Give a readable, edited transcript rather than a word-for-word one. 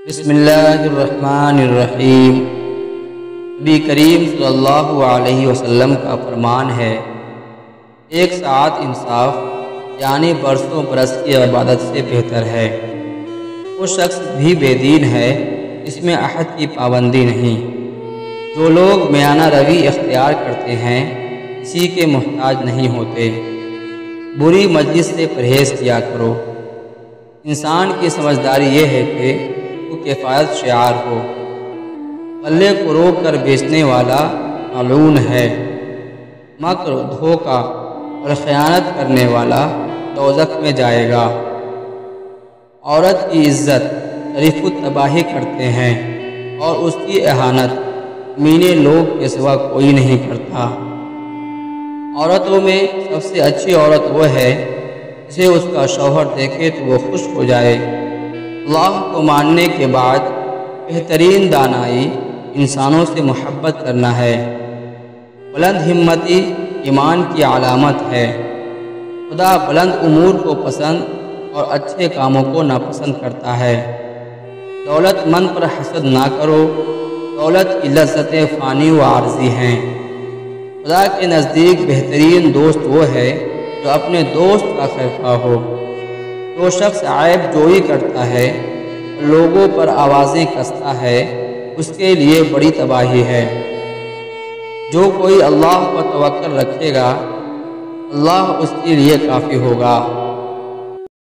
بسم اللہ الرحمن الرحیم۔ نبی کریم صلی اللہ علیہ وسلم کا فرمان ہے، ایک ساعت انصاف یعنی برسوں برس کی عبادت سے بہتر ہے۔ وہ شخص بھی بے دین ہے اس میں عہد کی پابندی نہیں۔ جو لوگ میانہ روی اختیار کرتے ہیں کسی کے محتاج نہیں ہوتے۔ بری مجلس سے پرہیز کیا کرو۔ انسان کی سمجھداری یہ ہے کہ وہ کفایت شعار ہو۔ پلے کو روک کر بیچنے والا ملعون ہے۔ مکر، دھوکہ اور خیانت کرنے والا دوزخ میں جائے گا۔ عورت کی عزت شریف تباہی کرتے ہیں اور اس کی اہانت مینے لوگ کے سوا کوئی نہیں کرتا۔ عورتوں میں سب سے اچھی عورت وہ ہے جسے اس کا شوہر دیکھے تو وہ خوش ہو جائے۔ اللہ کو ماننے کے بعد بہترین دانائی انسانوں سے محبت کرنا ہے۔ بلند ہمتی ایمان کی علامت ہے۔ خدا بلند امور کو پسند اور اچھے کاموں کو ناپسند کرتا ہے۔ دولت مند پر حسد نہ کرو، دولت کی لذتیں فانی و عارضی ہیں۔ خدا کے نزدیک بہترین دوست وہ ہے جو اپنے دوست کا خیرخواہ ہو۔ جو شخص عیب جوئی کرتا ہے اور لوگوں پر آوازیں کستا ہے اس کے لیے بڑی تباہی ہے۔ جو کوئی اللہ پر توکل رکھے گا اللہ اس کے لیے کافی ہوگا۔